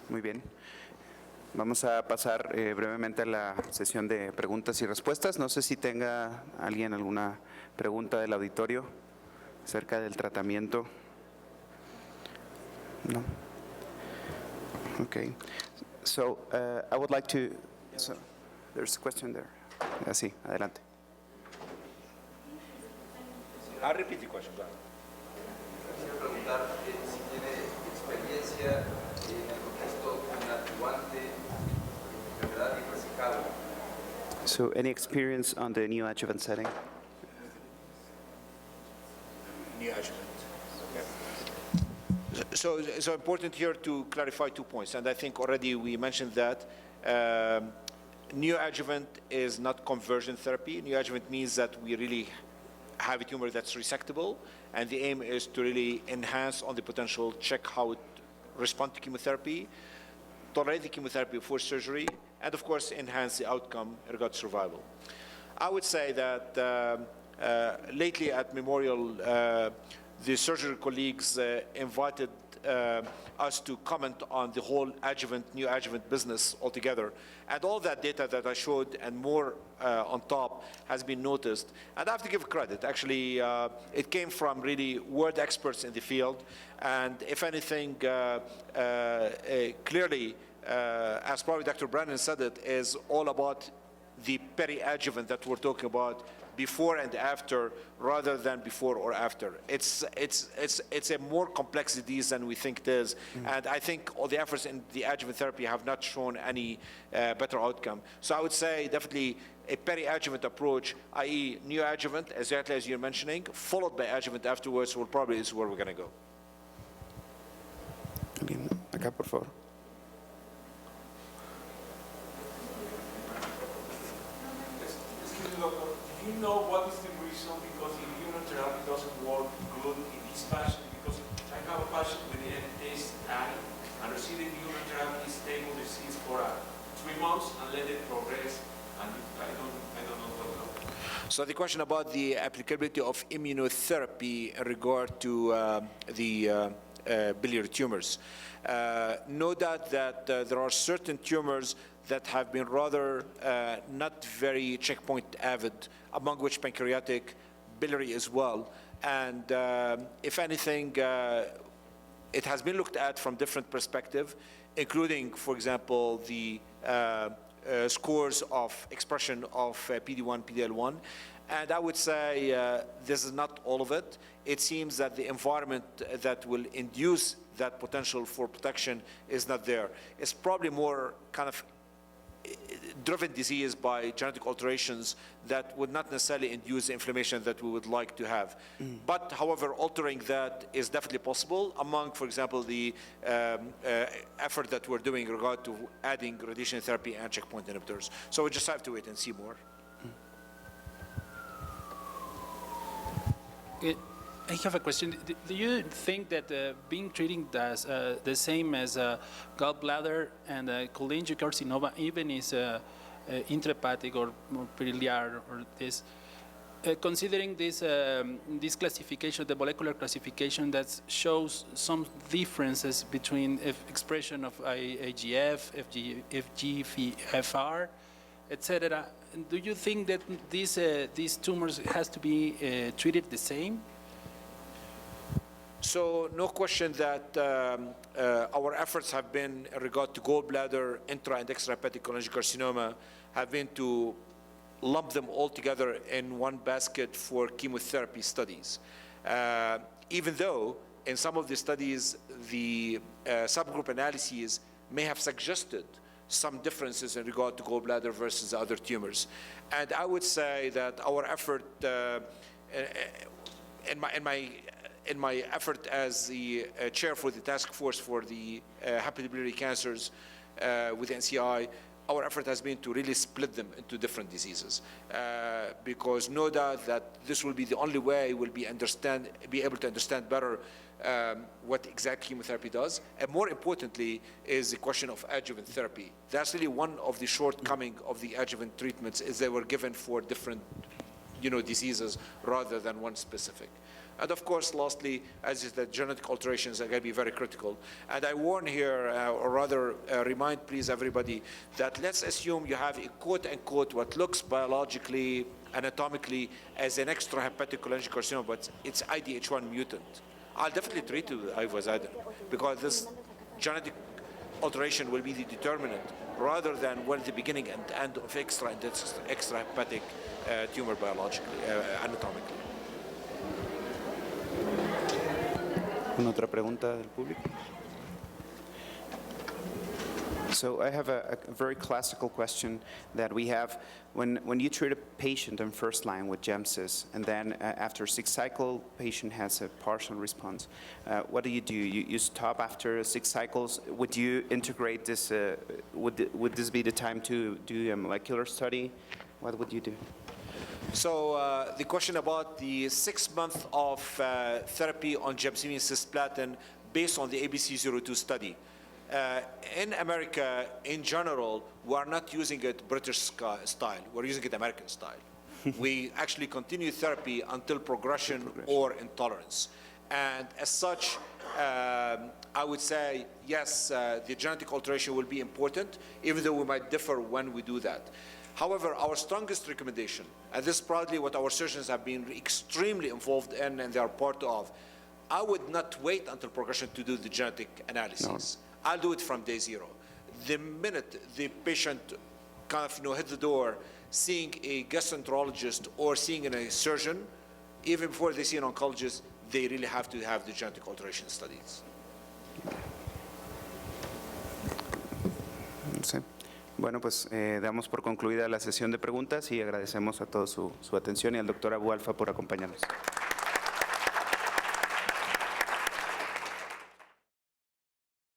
Muy bien. Vamos a pasar brevemente a la sesión de preguntas y respuestas. No sé si tenga alguien alguna pregunta del auditorio acerca del tratamiento. No. Okay. So I would like to. So there's a question there. Sí, adelante. I'll repeat the question. Quisiera preguntar si tiene experiencia en el contexto neoadyuvante, enfermedad y resecado. So any experience on the neoadjuvant setting? Neoadjuvant. Okay. So important here to clarify 2 points, and I think already we mentioned that. Neoadjuvant is not conversion therapy. Neoadjuvant means that we really have a tumor that's resectable, and the aim is to really enhance on the potential, check how it responds to chemotherapy, tolerate the chemotherapy before surgery, and of course enhance the outcome in regard to survival. I would say that lately at Memorial, the surgery colleagues invited us to comment on the whole neoadjuvant business altogether. And all that data that I showed and more on top has been noticed. And I have to give credit. Actually, it came from really world experts in the field. And if anything, clearly, as probably Dr. Brandon said it, is all about the peri-adjuvant that we're talking about, before and after, rather than before or after. It's a more complex disease than we think it is, and I think all the efforts in the adjuvant therapy have not shown any better outcome. So I would say definitely a peri-adjuvant approach, i.e. neoadjuvant, exactly as you're mentioning, followed by adjuvant afterwards, will probably is where we're going to go. Acá, por favor. Doctor, do you know what is the reason because the immunotherapy doesn't work good in this patient? Because I have a patient with MSI and receiving immunotherapy stable disease for 3 months and let it progress, and I don't know what to do. So the question about the applicability of immunotherapy in regard to the biliary tumors. No doubt that there are certain tumors that have been rather not very checkpoint avid, among which pancreatic, biliary as well. And if anything, it has been looked at from different perspectives, including, for example, the scores of expression of PD-1, PD-L1. And I would say this is not all of it. It seems that the environment that will induce that potential for protection is not there. It's probably more kind of driven disease by genetic alterations that would not necessarily induce the inflammation that we would like to have. But however, altering that is definitely possible among, for example, the effort that we're doing in regard to adding radiation therapy and checkpoint inhibitors. So we just have to wait and see more. I have a question. Do you think that being treated as the same as gallbladder and cholangiocarcinoma, even is intrahepatic or biliary or this, considering this classification, the molecular classification that shows some differences between expression of IGF, FGFR, etc., do you think that these tumors has to be treated the same? So no question that our efforts have been in regard to gallbladder, intra and extrahepatic cholangiocarcinoma have been to lump them all together in one basket for chemotherapy studies. Even though in some of the studies, the subgroup analyses may have suggested some differences in regard to gallbladder versus other tumors. And I would say that our effort, in my effort as the chair for the task force for the hepatobiliary cancers with NCI, our effort has been to really split them into different diseases, because no doubt that this will be the only way we'll be able to understand better what exact chemotherapy does, and more importantly is the question of adjuvant therapy. That's really one of the shortcomings of the adjuvant treatments, is they were given for different diseases rather than one specific. And of course, lastly, as is the genetic alterations are going to be very critical. And I warn here, or rather remind please everybody, that let's assume you have a quote unquote what looks biologically, anatomically as an extrahepatic cholangiocarcinoma, but it's IDH1 mutant. I'll definitely treat you with ivosidenib because this genetic alteration will be the determinant rather than when the beginning and end of extrahepatic tumor biologically, anatomically. ¿Una otra pregunta del público? So I have a very classical question that we have. When you treat a patient in first line with GemCis, and then after 6 cycles, patient has a partial response, what do? You stop after 6 cycles? Would you integrate this? Would this be the time to do a molecular study? What would you do? So the question about the 6 months of therapy on gemcitabine cisplatin based on the ABC02 study. In America, in general, we are not using it British style. We're using it American style. We actually continue therapy until progression or intolerance. And as such, I would say, yes, the genetic alteration will be important, even though we might differ when we do that. However, our strongest recommendation, and this is probably what our surgeons have been extremely involved in and they are part of, I would not wait until progression to do the genetic analysis. No. I'll do it from day 0. The minute the patient kind of hit the door, seeing a gastroenterologist or seeing a surgeon, even before they see an oncologist, they really have to have the genetic alteration studies. Sí. Bueno, pues damos por concluida la sesión de preguntas y agradecemos a todos su atención y al doctor Abu Alfa por acompañarnos.